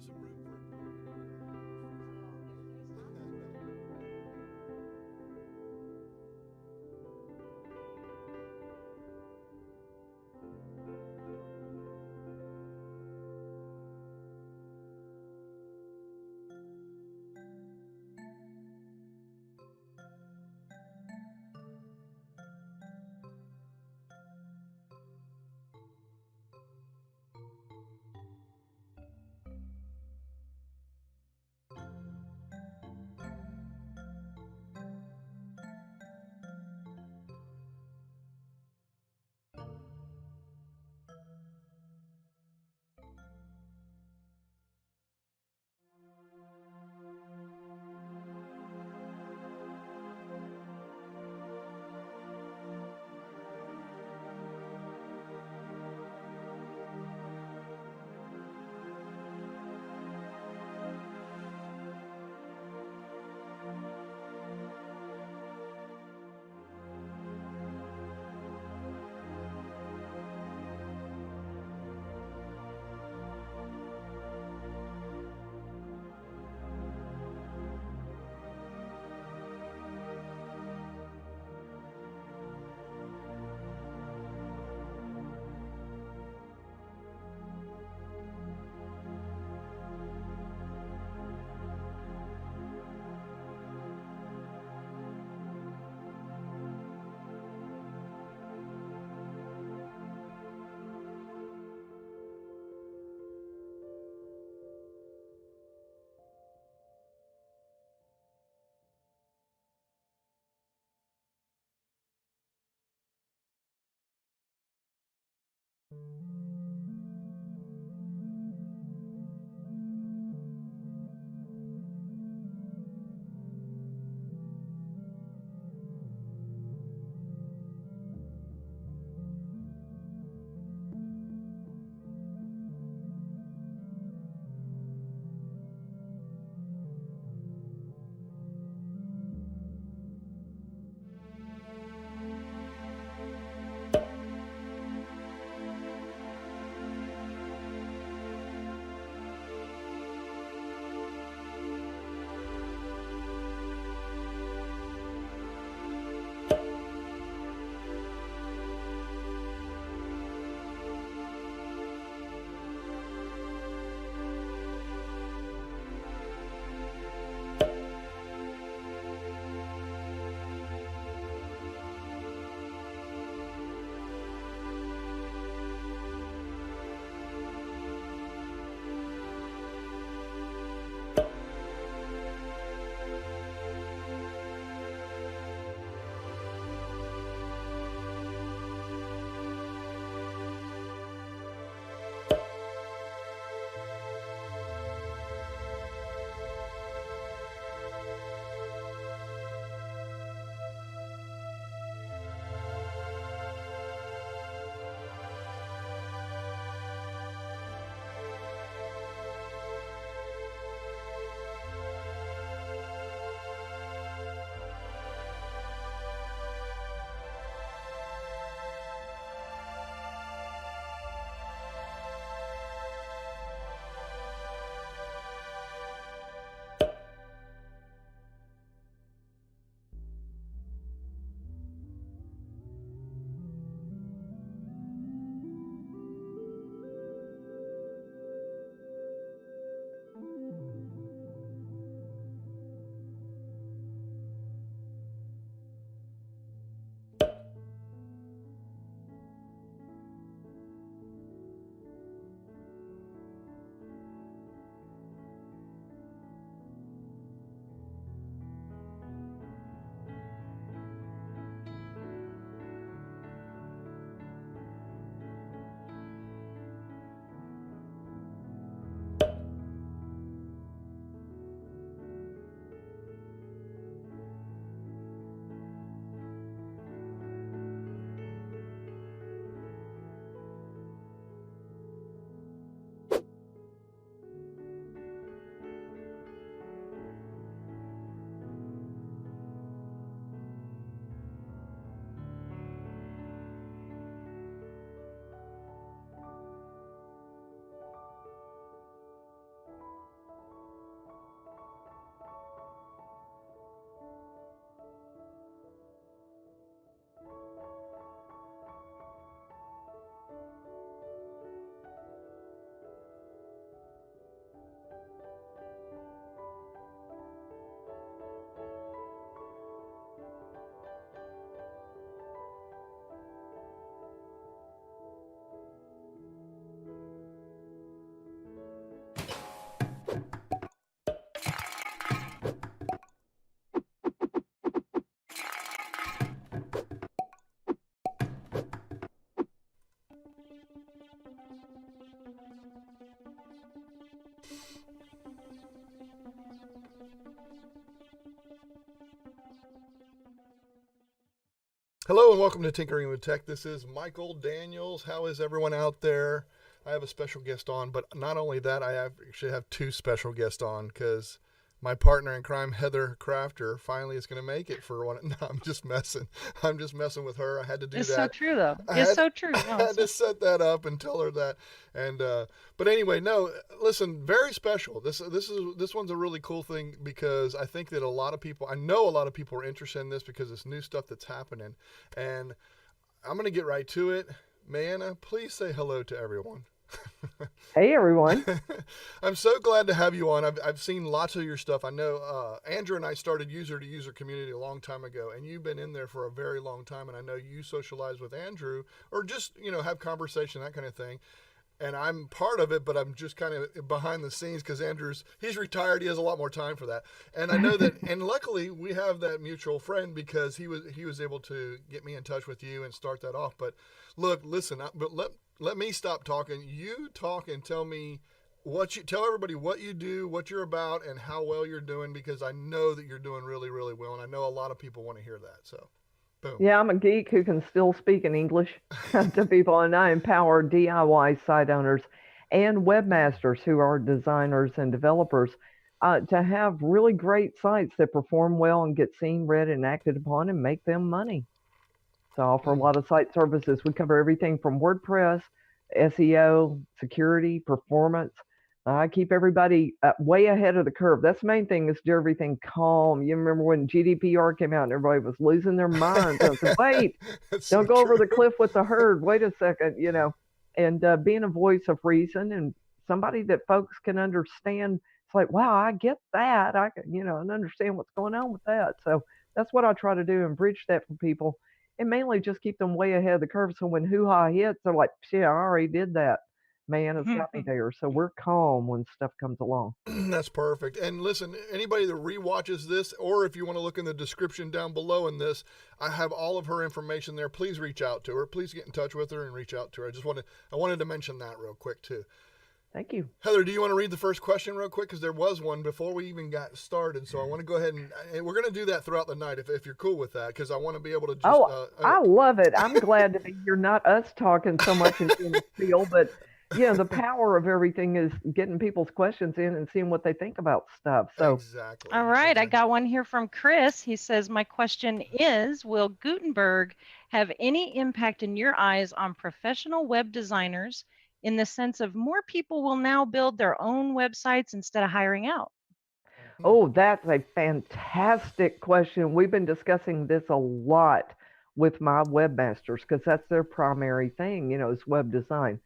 some room for improvement. Hello and welcome to Tinkering with Tech. This is Michael Daniels. How is everyone out there? I have a special guest on, but not only that, actually have two special guests on because my partner in crime, Heather Crafter, finally is going to make it for one. No, I'm just messing. I'm just messing with her. I had to do It's so that. true, though. I It's had so I true. No, had it's to so set that up and tell her that. And but anyway, no. Listen, very special. This one's a really cool thing because I think that I know a lot of people are interested in this because it's new stuff that's happening, and I'm going to get right to it. MaAnna, please say hello to everyone. Hey everyone. I'm so glad to have you on. I've seen lots of your stuff. I know Andrew and I started user to user community a long time ago, and you've been in there for a very long time. And I know you socialize with Andrew or just, have conversation, that kind of thing. And I'm part of it, but I'm just kind of behind the scenes because he's retired. He has a lot more time for that. And I know that, and luckily we have that mutual friend because he was able to get me in touch with you and start that off. But look, listen, but let me stop talking. You talk and tell everybody what you do, what you're about, and how well you're doing because I know that you're doing really, really well, and I know a lot of people want to hear that. So, boom. Yeah, I'm a geek who can still speak in English to people, and I empower DIY site owners and webmasters who are designers and developers to have really great sites that perform well and get seen, read, and acted upon and make them money. So I offer a Mm. lot of site services. We cover everything from WordPress, SEO, security, performance. I keep everybody way ahead of the curve. That's the main thing is do everything calm. You remember when GDPR came out and everybody was losing their minds. I said, wait, That's so don't go over true. the cliff with the herd. Wait a second. And being a voice of reason and somebody that folks can understand. It's like, wow, I get that. I can, and understand what's going on with that. So that's what I try to do and bridge that for people and mainly just keep them way ahead of the curve. So when hoo ha hits, they're like, shit, I already did that. Man, it's got me there. So we're calm when stuff comes along. That's perfect. And listen, anybody that rewatches this, or if you want to look in the description down below in this, I have all of her information there. Please reach out to her. Please get in touch with her and reach out to her. I wanted to mention that real quick too. Thank you. Heather, do you want to read the first question real quick? Because there was one before we even got started. So I want to go ahead and we're going to do that throughout the night if you're cool with that. Because I want to be able to just. Oh, I love it. I'm glad to be here. Not us talking so much and seeing the spiel, but the power of everything is getting people's questions in and seeing what they think about stuff. So, Exactly. all right. I Exactly. got one here from Chris. He says, my question is, will Gutenberg have any impact in your eyes on professional web designers in the sense of more people will now build their own websites instead of hiring out? oh, that's a fantastic question. We've been discussing this a lot with my webmasters because that's their primary thing, is web design.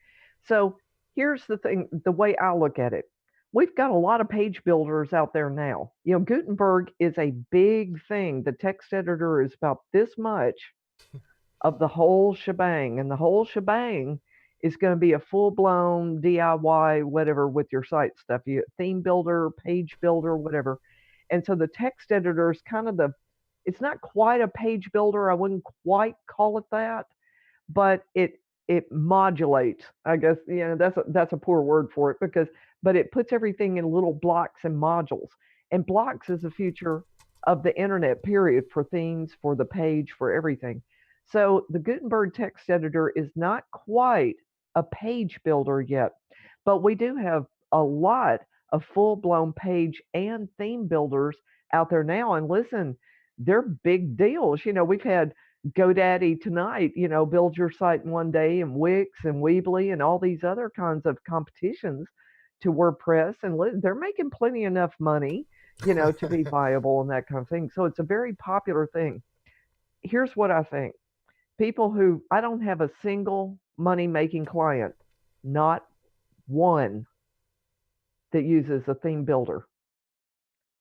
So here's the thing, the way I look at it. We've got a lot of page builders out there now. Gutenberg is a big thing. The text editor is about this much of the whole shebang, and the whole shebang is going to be a full blown DIY whatever with your site stuff, you theme builder, page builder, whatever. And so the text editor is kind of it's not quite a page builder. I wouldn't quite call it that, but it modulates. I guess that's a poor word for it but it puts everything in little blocks and modules. And blocks is the future of the internet. Period, for themes, for the page, for everything. So the Gutenberg text editor is not quite a page builder yet, but we do have a lot of full blown page and theme builders out there now. And listen, they're big deals. We've had GoDaddy tonight, build your site in one day, and Wix and Weebly and all these other kinds of competitions to WordPress. And they're making plenty enough money, to be viable and that kind of thing. So it's a very popular thing. Here's what I think. I don't have a single money making client, not one, that uses a theme builder.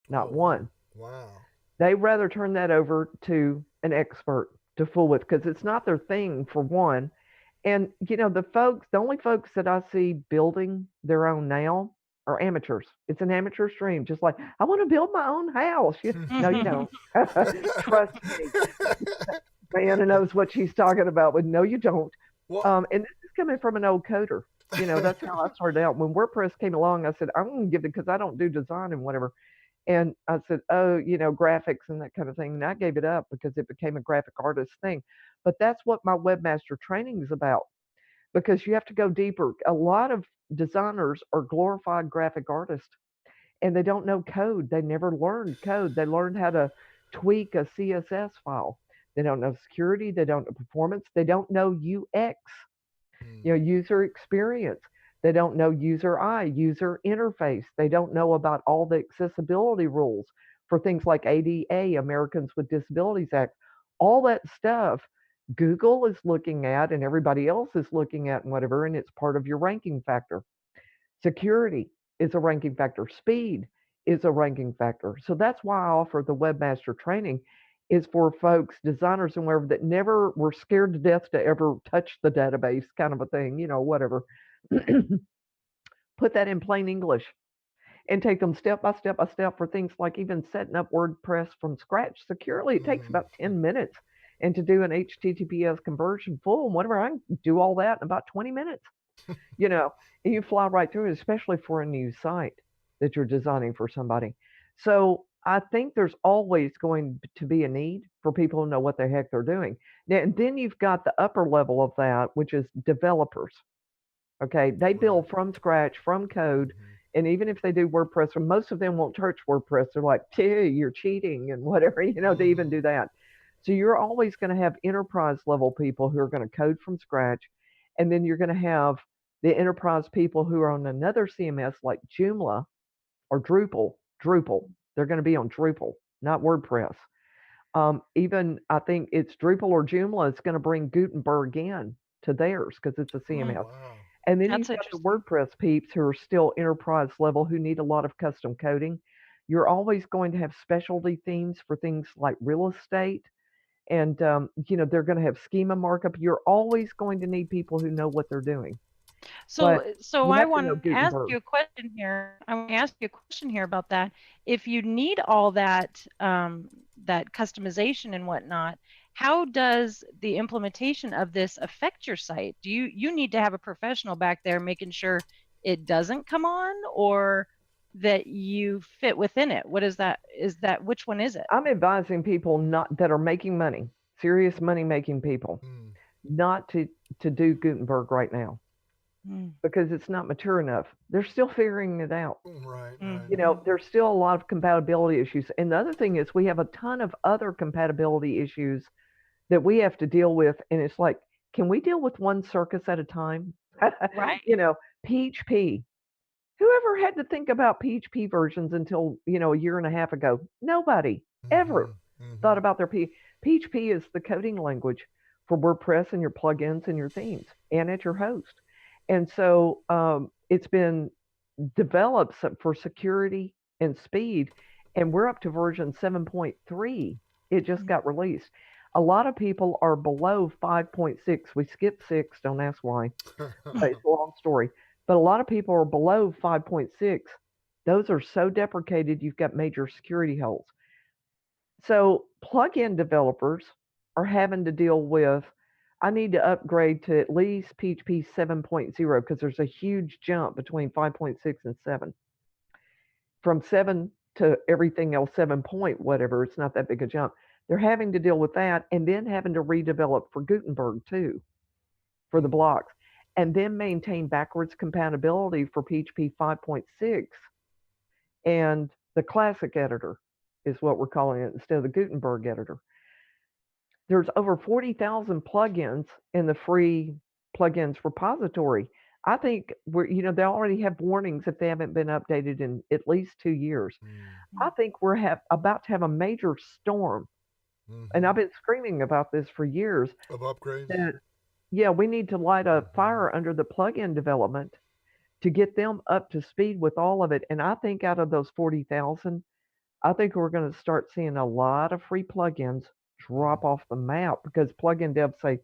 Not Oh, one. wow. They rather turn that over to an expert to fool with because it's not their thing, for one. And the only folks that I see building their own now are amateurs. It's an amateur stream, just like I want to build my own house. No, you don't. Trust me, Diana knows what she's talking about. But no, you don't. Well, And this is coming from an old coder. That's how I started out. When WordPress came along, I said I'm going to give it because I don't do design and whatever. And I said, oh, graphics and that kind of thing. And I gave it up because it became a graphic artist thing. But that's what my webmaster training is about, because you have to go deeper. A lot of designers are glorified graphic artists and they don't know code. They never learned code. They learned how to tweak a CSS file. They don't know security. They don't know performance. They don't know UX, Mm. user experience. They don't know user I, user interface. They don't know about all the accessibility rules for things like ADA, Americans with Disabilities Act. All that stuff Google is looking at and everybody else is looking at and whatever, and it's part of your ranking factor. Security is a ranking factor. Speed is a ranking factor. So that's why I offer the webmaster training is for folks, designers and wherever that never were scared to death to ever touch the database kind of a thing, whatever. Put that in plain English and take them step by step by step for things like even setting up WordPress from scratch securely. It takes about 10 minutes. And to do an HTTPS conversion full and whatever, I can do all that in about 20 minutes. you know, and you fly right through it, especially for a new site that you're designing for somebody. So I think there's always going to be a need for people who know what the heck they're doing. Now, and then you've got the upper level of that, which is developers. Okay, they Right. build from scratch, from code. Mhm. And even if they do WordPress, or most of them won't touch WordPress, they're like, you're cheating and whatever, they even do that. So you're always going to have enterprise level people who are going to code from scratch. And then you're going to have the enterprise people who are on another CMS like Joomla or Drupal. Drupal. They're going to be on Drupal, not WordPress. Even I think it's Drupal or Joomla is going to bring Gutenberg in to theirs because it's a Oh, CMS. wow. And then That's you've got the interesting. WordPress peeps who are still enterprise level who need a lot of custom coding. You're always going to have specialty themes for things like real estate. And, they're going to have schema markup. You're always going to need people who know what they're doing. But So you I have to know want to ask Gutenberg. you a question here. I want to ask you a question here about that. If you need all that that customization and whatnot, how does the implementation of this affect your site? Do you need to have a professional back there making sure it doesn't come on, or that you fit within it? What is that? Is that which one is it? I'm advising people not that are making money, serious money making people, Mm. not to do Gutenberg right now Mm, because it's not mature enough. They're still figuring it out. Right, right. mhm. There's still a lot of compatibility issues. And the other thing is we have a ton of other compatibility issues that we have to deal with. And it's like, can we deal with one circus at a time? Right. PHP. Whoever had to think about PHP versions until, a year and a half ago? Nobody ever Mhm. thought Mhm. about their PHP is the coding language for WordPress and your plugins and your themes and at your host. And so it's been developed for security and speed, and we're up to version 7.3. It just got released. A lot of people are below 5.6. We skipped 6, don't ask why, but it's a long story. But a lot of people are below 5.6. Those are so deprecated, you've got major security holes. So plugin developers are having to deal with, I need to upgrade to at least PHP 7.0 because there's a huge jump between 5.6 and 7. From 7 to everything else 7 point whatever, it's not that big a jump. They're having to deal with that and then having to redevelop for Gutenberg too, for the Mm. blocks, and then maintain backwards compatibility for PHP 5.6 and the classic editor is what we're calling it instead of the Gutenberg editor. There's over 40,000 plugins in the free plugins repository. I think they already have warnings if they haven't been updated in at least 2 years. Mm. I think we're about to have a major storm, and I've Mhm. been screaming about this for years. Of upgrades. That yeah, we need to light a Mhm. fire under the plugin development to get them up to speed with all of it. And I think out of those 40,000, I think we're going to start seeing a lot of free plugins drop off the map because plugin devs say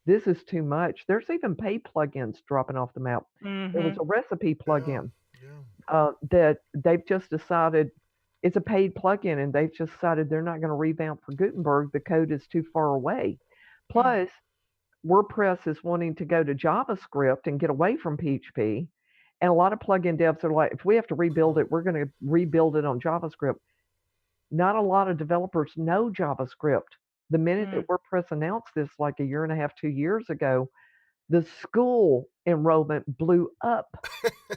this is too much. There's even paid plugins dropping off the map. There was Mhm. a recipe Yeah. plugin Yeah. that they've just decided it's a paid plugin and they've just decided they're not going to revamp for Gutenberg. The code is too far away. Mm. Plus, WordPress is wanting to go to JavaScript and get away from PHP. And a lot of plugin devs are like, if we have to rebuild it, we're going to rebuild it on JavaScript. Not a lot of developers know JavaScript. The minute Mm. that WordPress announced this like a year and a half, 2 years ago, the school enrollment blew up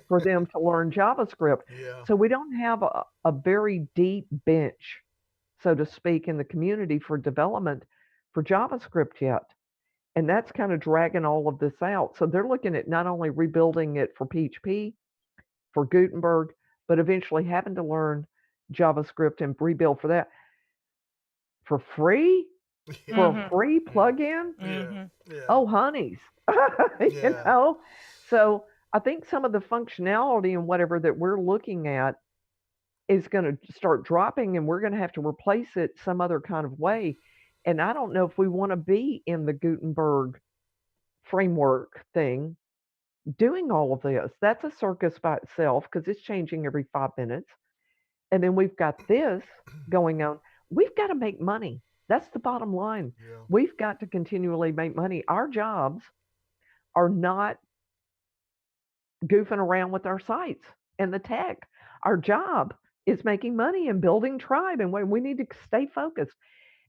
for them to learn JavaScript. Yeah. So we don't have a very deep bench, so to speak, in the community for development for JavaScript yet. And that's kind of dragging all of this out. So they're looking at not only rebuilding it for PHP, for Gutenberg, but eventually having to learn JavaScript and rebuild for that for free, for a Mhm. free Yeah. plugin. Yeah. Mhm. Yeah. Oh, honeys, you Yeah. know. So I think some of the functionality and whatever that we're looking at is going to start dropping, and we're going to have to replace it some other kind of way. And I don't know if we want to be in the Gutenberg framework thing doing all of this. That's a circus by itself because it's changing every 5 minutes. And then we've got this going on. We've got to make money. That's the bottom line. Yeah. We've got to continually make money. Our jobs are not goofing around with our sites and the tech. Our job is making money and building tribe, and we need to stay focused.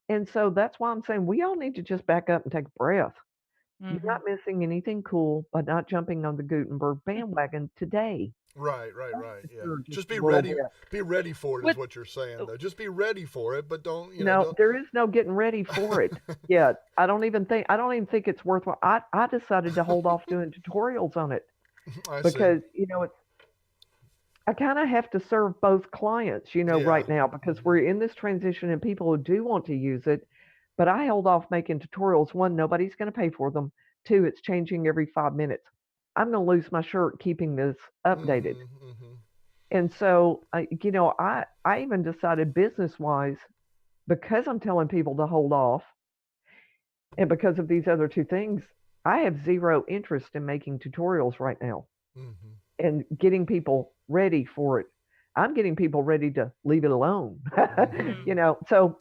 And so that's why I'm saying we all need to just back up and take a breath. You're Mhm. not missing anything cool by not jumping on the Gutenberg bandwagon today. Right. Right. Right. Yeah. Sure, just Just a be little ready. bit. Be ready for it is What what you're saying, though. Just be ready for it, but don't. No, Don't. there is no getting ready for it yet. I don't even think it's worthwhile. I decided to hold off doing tutorials on it I see. because, I kind of have to serve both clients, Yeah. right now because we're in this transition and people who do want to use it, but I held off making tutorials. One, nobody's going to pay for them. Two, it's changing every 5 minutes. I'm going to lose my shirt keeping this updated. Mm-hmm. Mm-hmm. And so, I even decided business wise, because I'm telling people to hold off and because of these other two things, I have zero interest in making tutorials right now Mm-hmm. and getting people ready for it. I'm getting people ready to leave it alone. Mm-hmm. Mm. So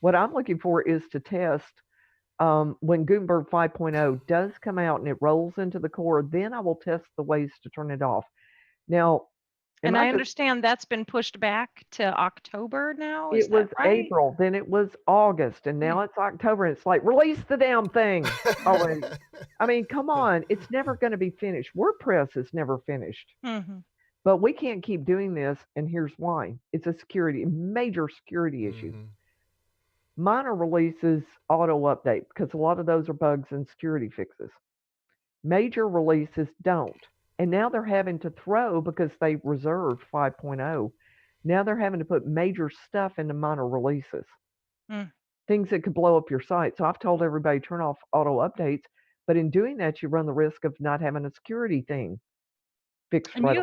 what I'm looking for is to test when Gutenberg 5.0 does come out and it rolls into the core, then I will test the ways to turn it off. Now, am And I I just understand that's been pushed back to October now, is it that was right? April, then it was August, and Mm. now it's October, and it's like, release the damn thing already. I mean, come on, it's never going to be finished. WordPress is never finished, Mhm. but we can't keep doing this, and here's why. It's a major security issue. Mm-hmm. Minor releases auto update because a lot of those are bugs and security fixes. Major releases don't. And now they're having to throw because they reserved 5.0. Now they're having to put major stuff into minor releases, Mm. things that could blow up your site. So I've told everybody turn off auto updates, but in doing that, you run the risk of not having a security thing fixed And right you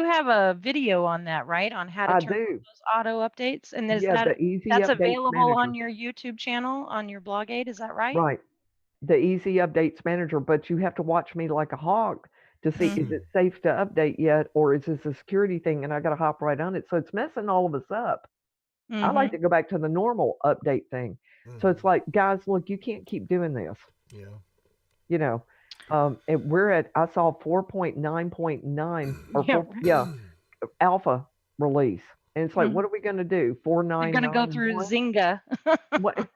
away. have a video on that, right? On how to I turn off do. those auto updates? And is Yeah, the Easy that's Updates available on Manager. your YouTube channel, on your blog aid, is that right? Right. The Easy Updates Manager, but you have to watch me like a hawk to see is Mhm. it safe to update yet or is this a security thing and I got to hop right on it. So it's messing all of us up. I like Mhm. to go back to the normal update thing. So Mm-hmm. it's like, guys, look, you can't keep doing this, Yeah. you know. And I saw 4.9.9 or Yeah, right. alpha release. And it's like, Mhm. what are we going to do? They're gonna go through 4991? Zynga. What,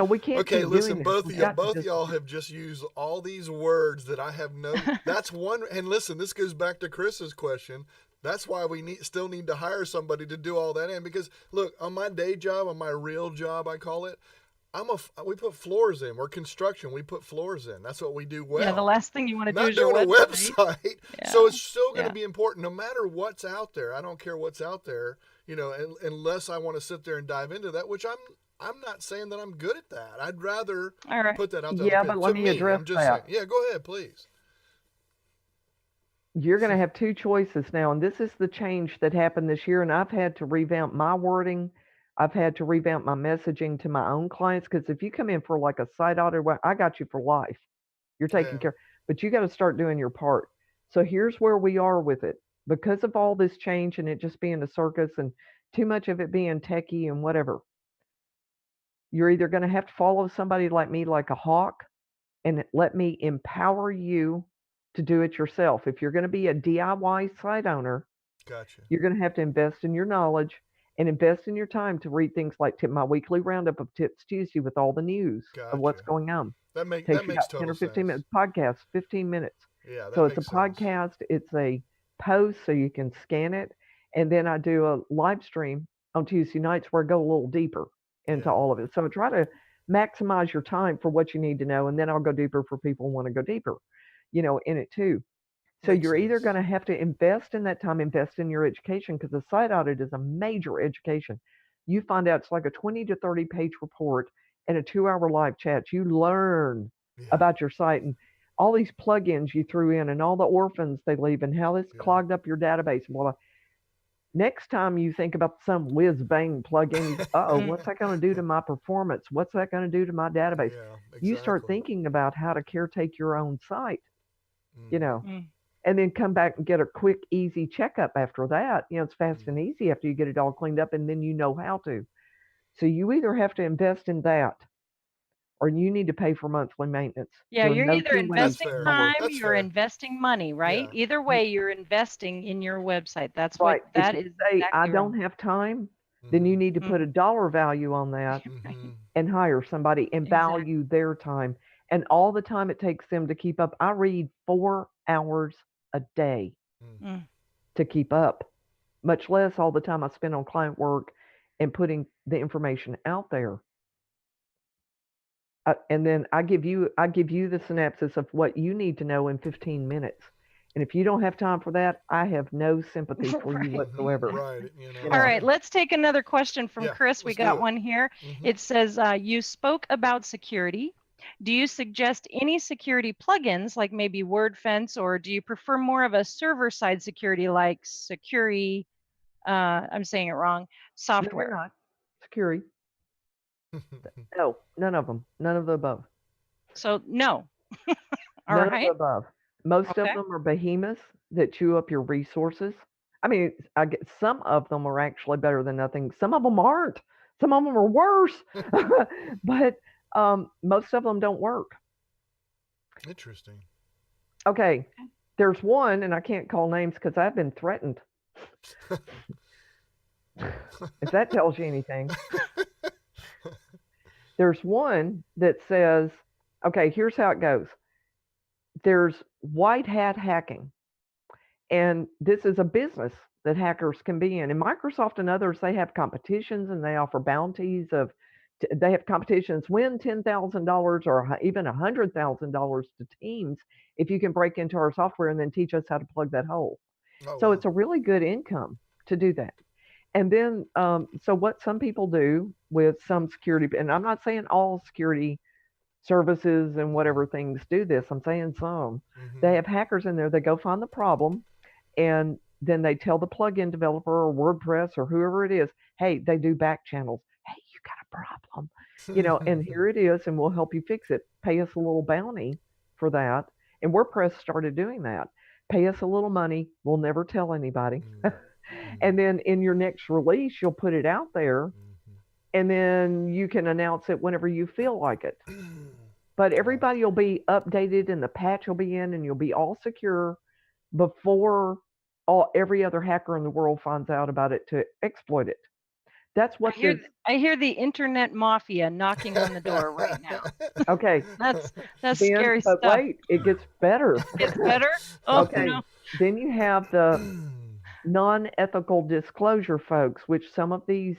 we can't Okay, keep doing listen, this. both of We've y'all, got to both of just, y'all have just used all these words that I have no. That's one. And listen, this goes back to Chris's question. That's why we still need to hire somebody to do all that in. Because look, on my day job, on my real job, I call it. We put floors in. We're construction. We put floors in. That's what we do Yeah, the well. last thing you wanna do Not is your doing a website. website. So Yeah. it's still going to Yeah. be important no matter what's out there. I don't care what's out there, unless I want to sit there and dive into that, which I'm not saying that I'm good at that. I'd rather All right. put that out to other yeah, but people. let To me me, address I'm just saying. that. Yeah, go ahead, please. You're going to have two choices now. And this is the change that happened this year. And I've had to revamp my wording. I've had to revamp my messaging to my own clients because if you come in for like a site audit, well, I got you for life. You're taken Yeah. care, but you got to start doing your part. So here's where we are with it. Because of all this change and it just being a circus and too much of it being techie and whatever, you're either going to have to follow somebody like me, like a hawk, and let me empower you to do it yourself. If you're going to be a DIY site owner, Gotcha. you're going to have to invest in your knowledge and invest in your time to read things like my weekly roundup of Tips Tuesday with all the news of what's Gotcha. going on. That Takes you makes about 10 total or 15 sense. minutes. Podcast, 15 minutes. Yeah, that So it's a makes sense. podcast, it's a post so you can scan it. And then I do a live stream on Tuesday nights where I go a little deeper into Yeah. all of it. So I try to maximize your time for what you need to know. And then I'll go deeper for people who want to go deeper, in it too. So Makes you're either sense. going to have to invest in that time, invest in your education, because a site audit is a major education. You find out it's like a 20 to 30 page report and a 2 hour live chat. You learn Yeah. about your site and all these plugins you threw in and all the orphans they leave and how this Yeah. clogged up your database and blah, blah. Next time you think about some whiz bang plugin, you go, uh-oh, what's that going to do to my performance? What's that going to do to my database? Yeah, You start exactly. thinking about how to caretake your own site, Mm-hmm. and then come back and get a quick, easy checkup after that. It's fast and easy after you get it all cleaned up, and then you know how to. So you either have to invest in that or you need to pay for monthly maintenance. Yeah, There are you're no either two ways That's investing it's fair. going to work. time, That's you're fair. investing money, right? Yeah. Either way, you're investing in your website. That's what Right. If that you is say, I exactly right. don't have time, then you Mm-hmm. need to put a dollar value on that Mm-hmm. and hire somebody and Exactly. value their time and all the time it takes them to keep up. I read 4 hours a day Mm. Mm. to keep up, much less all the time I spend on client work and putting the information out there. And then I give you the synopsis of what you need to know in 15 minutes. And if you don't have time for that, I have no sympathy for you Right. whatsoever. Right. You All know, right, let's take another question from Yeah, Chris. We let's do got it. one here. Mm-hmm. It says, you spoke about security. Do you suggest any security plugins like maybe WordFence, or do you prefer more of a server-side security like Security, I'm saying it wrong, no, you're software? not. Security. No, none of them. None of the above. So no. All None of the right. above. Most of Okay. them are behemoths that chew up your resources. I mean, I get some of them are actually better than nothing. Some of them aren't. Some of them are worse. But most of them don't work. Interesting. Okay, there's one, and I can't call names because I've been threatened. If that tells you anything. There's one that says, okay, here's how it goes. There's white hat hacking. And this is a business that hackers can be in. And Microsoft and others, they have competitions and they offer bounties of, they have competitions, win $10,000 or even $100,000 to teams if you can break into our software and then teach us how to plug that hole. Oh, So wow. it's a really good income to do that. And then, so what some people do with some security, and I'm not saying all security services and whatever things do this, I'm saying some, Mm-hmm. they have hackers in there, they go find the problem, and then they tell the plugin developer or WordPress or whoever it is, hey, they do back channels. Hey, you got a problem, and here it is, and we'll help you fix it. Pay us a little bounty for that. And WordPress started doing that. Pay us a little money. We'll never tell anybody. And then in your next release, you'll put it out there, Mm-hmm. and then you can announce it whenever you feel like it. But everybody will be updated, and the patch will be in, and you'll be all secure before every other hacker in the world finds out about it to exploit it. That's what I hear the internet mafia knocking on the door right now. Okay. That's Then, scary but stuff. wait, it gets better. Gets better? Oh Okay. no. Then you have the non-ethical disclosure folks, which some of these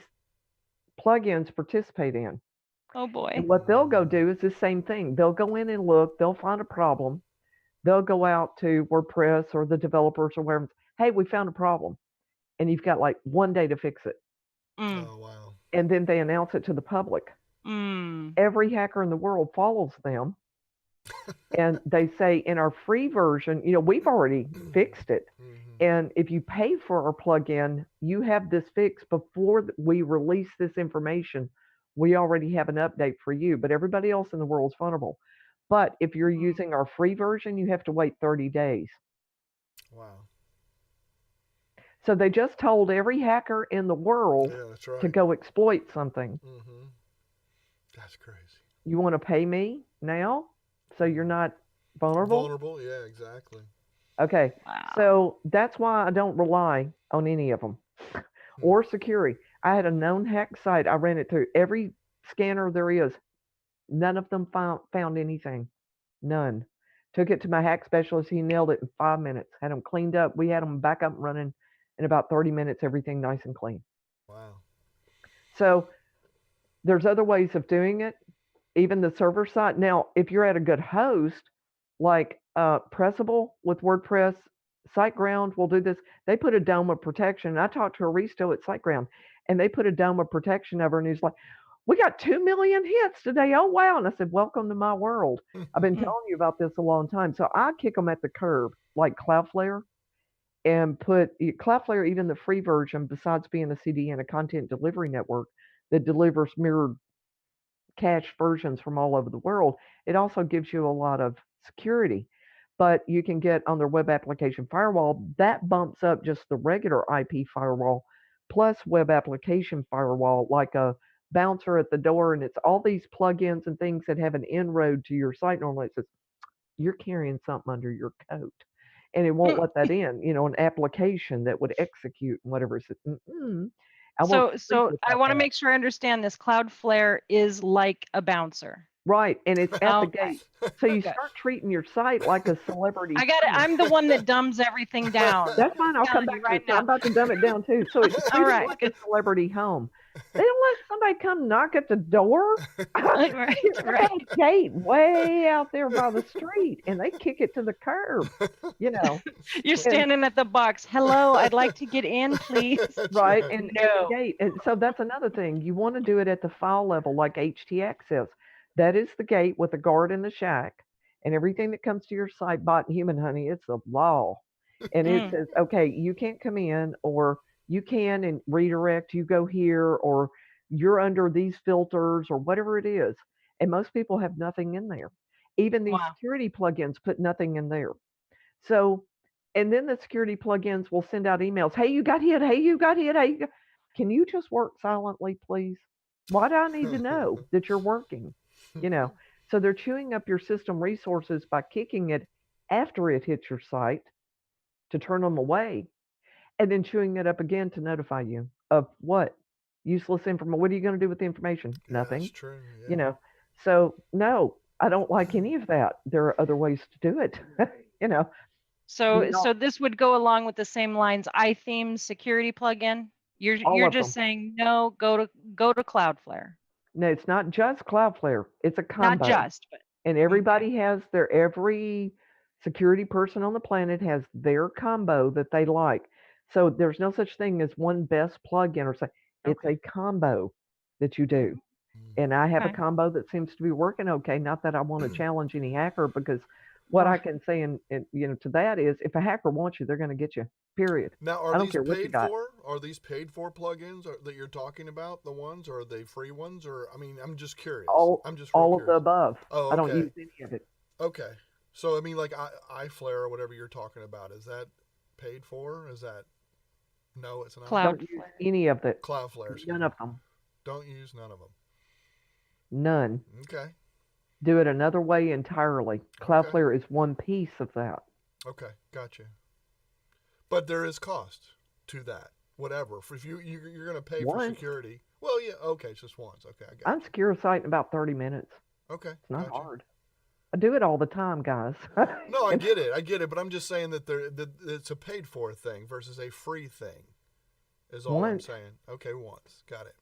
plugins participate in. Oh boy. And what they'll go do is the same thing. They'll go in and look, they'll find a problem. They'll go out to WordPress or the developers or wherever. Hey, we found a problem. And you've got like one day to fix it. Oh, wow. And then they announce it to the public. Every hacker in the world follows them. And they say in our free version, we've already fixed it. Mm-hmm. And if you pay for our plugin, you have this fixed before we release this information. We already have an update for you, but everybody else in the world is vulnerable. But if you're using our free version, you have to wait 30 days. Wow. So they just told every hacker in the world that's right. to go exploit something. Mm-hmm. That's crazy. You want to pay me now so you're not vulnerable? Vulnerable, yeah, exactly. Okay. Wow. So that's why I don't rely on any of them or security. I had a known hack site. I ran it through every scanner there is. None of them found anything. None. Took it to my hack specialist. He nailed it in 5 minutes. Had them cleaned up. We had them back up and running in about 30 minutes. Everything nice and clean. Wow. So there's other ways of doing it. Even the server side. Now, if you're at a good host, like Pressable with WordPress, SiteGround will do this. They put a dome of protection. I talked to Aristo at SiteGround, and they put a dome of protection over, and he's like, "We got 2 million hits today. Oh, wow." And I said, "Welcome to my world. I've been telling you about this a long time." So I kick them at the curb, like Cloudflare, and put Cloudflare, even the free version, besides being a CDN, a content delivery network that delivers mirrored cache versions from all over the world, it also gives you a lot of security. But you can get on their web application firewall, that bumps up just the regular IP firewall plus web application firewall, like a bouncer at the door. And it's all these plugins and things that have an inroad to your site. Normally it says, "You're carrying something under your coat." And it won't let that in, an application that would execute and whatever. It says, I won't sleep So I without want to that. make sure I understand this. Cloudflare is like a bouncer. Right, and it's at the Okay. gate. So you Okay. start treating your site like a celebrity. I got it. I'm the one that dumbs everything down. That's fine. I'll come Telling you back to right it. So I'm now. about to dumb it down too. So it's All treated right, like good. a celebrity home. They don't let somebody come knock at the door. Right, It's got right. a gate way out there by the street, and they kick it to the curb. You're And standing at the box. "Hello, I'd like to get in, please." right, and the No. gate. And so that's another thing. You want to do it at the file level, like htaccess. That is the gate with the guard in the shack, and everything that comes to your site, bot and human honey, it's the law. And it Mm. says, okay, you can't come in, or you can and redirect, you go here, or you're under these filters, or whatever it is. And most people have nothing in there. Even these Wow. security plugins put nothing in there. So, and then the security plugins will send out emails. "Hey, you got hit. Hey, you got hit. Hey, can you just work silently, please? Why do I need to know that you're working?" So they're chewing up your system resources by kicking it after it hits your site to turn them away, and then chewing it up again to notify you of what? Useless information. What are you going to do with the information? Yeah, Nothing. that's true. You Yeah. know. So no, I don't like any of that. There are other ways to do it. you know. So Not this would go along with the same lines. iThemes security plugin. all You're of just them. saying no. Go to Cloudflare. No, it's not just Cloudflare. It's a Not combo. just, but And okay. everybody has every security person on the planet has their combo that they like. So there's no such thing as one best plugin or something. It's Okay. a combo that you do. And I have a Okay. combo that seems to be working okay. Not that I want to challenge any hacker, because what I can say to that is, if a hacker wants you, they're going to get you. Period. Now, I are don't these care what you paid got. for? Are these paid for plugins that you're talking about? The ones, or are they free ones? Or I mean, I'm just curious. I'm just real All of the curious. above. Oh, I don't okay. use any of it. Okay. So I mean, like iFlare or whatever you're talking about, is that paid for? Is that no? It's not. Don't use Cloudflare. any of it. Cloudflare. excuse None me. of them. Don't use none of them. None. Okay. Do it another way entirely. Cloudflare is one piece of that. Okay, gotcha. But there is cost to that. Whatever. If you're going to pay for Once. security. Well, yeah. Okay, it's just once. Okay, I got I secure a site in about 30 minutes. Okay, It's not gotcha. hard. I do it all the time, guys. No, I get it. But I'm just saying that it's a paid for thing versus a free thing. Is all I'm Once. saying. Okay, once. Got it.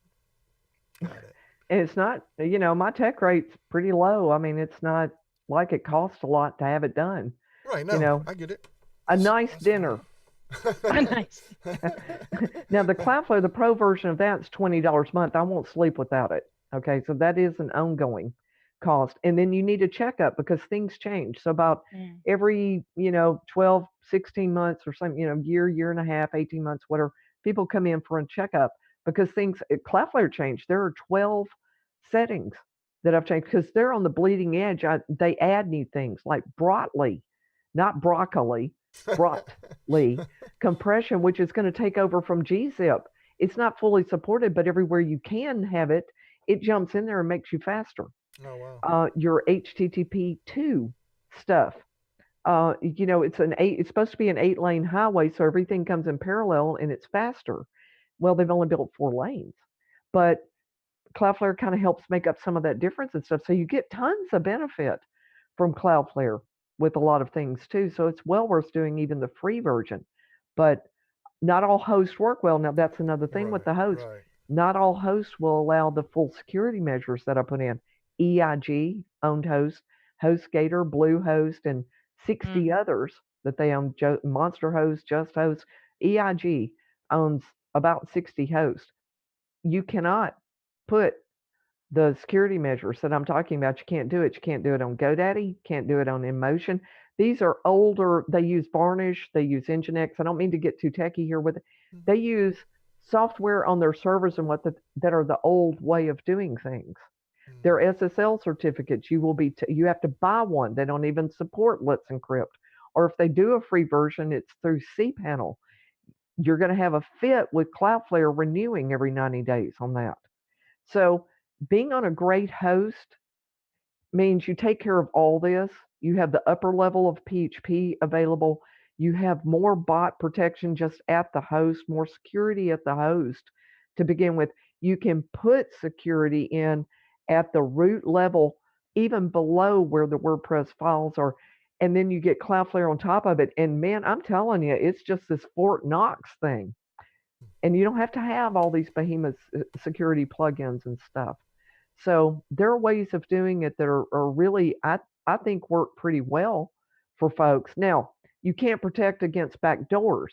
And it's not, my tech rate's pretty low. I mean, it's not like it costs a lot to have it done. Right. No, I get it. A nice dinner. Nice. Now, the Cloudflare, the pro version of that's $20 a month. I won't sleep without it. Okay, so that is an ongoing cost. And then you need a checkup because things change. So about every, 12, 16 months or something, year and a half, 18 months, whatever, people come in for a checkup because Cloudflare changed. There are 12 settings that I've changed because they're on the bleeding edge. They add new things like Brotli, not broccoli, Brotli compression, which is going to take over from gzip. It's not fully supported, but everywhere you can have it, it jumps in there and makes you faster. Oh, wow. Your HTTP2 stuff. It's supposed to be an 8-lane highway, so everything comes in parallel and it's faster. Well, they've only built 4 lanes, but Cloudflare kind of helps make up some of that difference and stuff. So you get tons of benefit from Cloudflare with a lot of things too. So it's well worth doing even the free version. But not all hosts work well. Now that's another thing with the host. Right. Not all hosts will allow the full security measures that I put in. EIG owned host, HostGator, Bluehost, and 60 others that they own. Monster Host, Just Host. EIG owns about 60 hosts. You cannot put the security measures that I'm talking about. You can't do it. You can't do it on GoDaddy. Can't do it on InMotion. These are older. They use Varnish. They use Nginx. I don't mean to get too techy here with it. They use software on their servers and that are the old way of doing things. Their SSL certificates, you have to buy one. They don't even support Let's Encrypt. Or if they do a free version, it's through cPanel. You're going to have a fit with Cloudflare renewing every 90 days on that. So being on a great host means you take care of all this. You have the upper level of PHP available. You have more bot protection just at the host, more security at the host to begin with. You can put security in at the root level, even below where the WordPress files are. And then you get Cloudflare on top of it. And man, I'm telling you, it's just this Fort Knox thing. And you don't have to have all these behemoth security plugins and stuff. So there are ways of doing it that are really, I think, work pretty well for folks. Now, you can't protect against backdoors.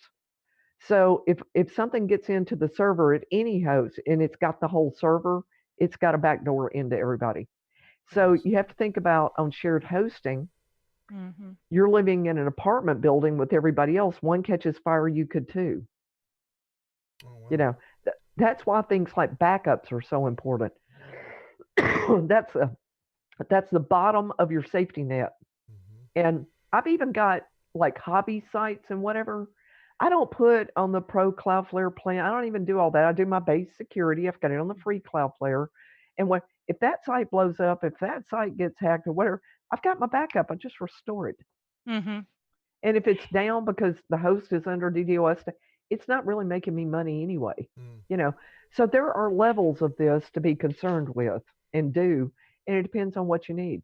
So if something gets into the server at any host and it's got the whole server, it's got a backdoor into everybody. So you have to think about on shared hosting. You're living in an apartment building with everybody else. One catches fire, you could too. Oh, wow. You know, that's why things like backups are so important. That's the bottom of your safety net. And I've even got like hobby sites and whatever. I don't put on the pro Cloudflare plan. I don't even do all that. I do my base security. I've got it on the free Cloudflare. And if that site blows up, if that site gets hacked or whatever, I've got my backup. I just restore it. And if it's down because the host is under DDoS, it's not really making me money anyway. You know, so there are levels of this to be concerned with and do, and it depends on what you need.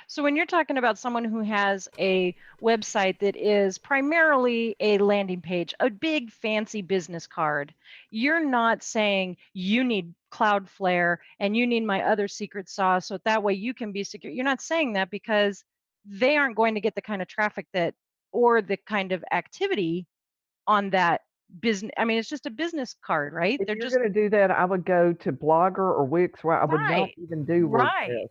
So when you're talking about someone who has a website that is primarily a landing page, a big fancy business card, you're not saying you need Cloudflare and you need my other secret sauce so that way you can be secure. You're not saying that because they aren't going to get the kind of traffic that or the kind of activity on that business. I mean, it's just a business card, right? If you're going to do that, I would go to Blogger or Wix, where I would not even do WordPress.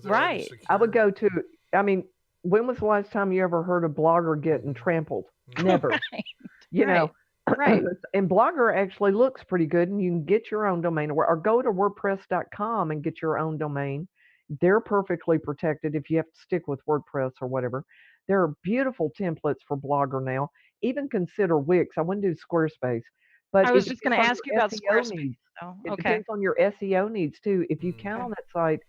Right. I would go to, I mean, when was the last time you ever heard a Blogger getting trampled? Never. You know, and Blogger actually looks pretty good, and you can get your own domain or go to WordPress.com and get your own domain. They're perfectly protected if you have to stick with WordPress or whatever. There are beautiful templates for Blogger now. Even consider Wix. I wouldn't do Squarespace. But I was just going to ask you about Squarespace. Needs. It depends on your SEO needs too. If you count on that site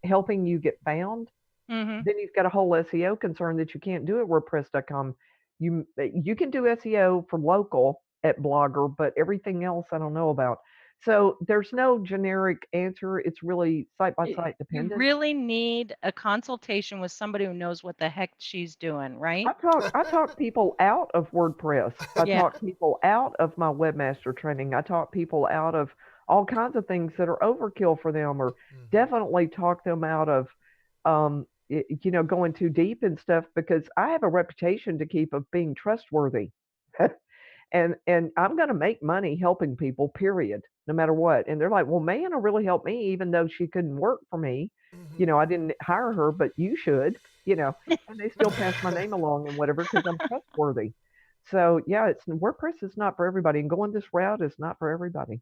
helping you get found, then you've got a whole SEO concern that you can't do at WordPress.com. You can do SEO for local at Blogger, but everything else I don't know about. So there's no generic answer. It's really site by site dependent. You really need a consultation with somebody who knows what the heck she's doing, right? I talk people out of WordPress. I talk people out of my webmaster training. I talk people out of all kinds of things that are overkill for them, or definitely talk them out of, going too deep and stuff, because I have a reputation to keep of being trustworthy. And I'm going to make money helping people, period, no matter what. And they're like, well, MaAnna really helped me, even though she couldn't work for me. You know, I didn't hire her, but you should, and they still pass my name along and whatever, because I'm trustworthy. So yeah, WordPress is not for everybody, and going this route is not for everybody.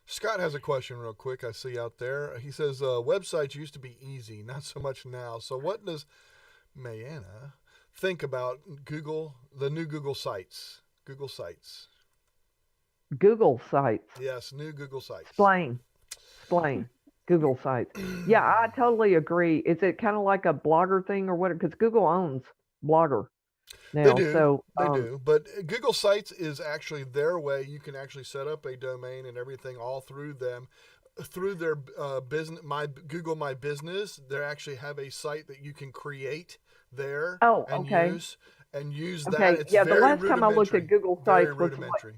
Scott has a question real quick I see out there. He says, websites used to be easy, not so much now. So what does MaAnna think about the new Google Sites? Google Sites. Yes, new Google Sites. Explain. Google Sites. Yeah, I totally agree. Is it kind of like a Blogger thing or what? Because Google owns Blogger. They now. do. So They do. But Google Sites is actually their way. You can actually set up a domain and everything all through them, through their business. My Google My Business. They actually have a site that you can create there oh, and okay. use that. Okay. It's Yeah, the very last time I looked at rudimentary. Google Very Sites was like, rudimentary.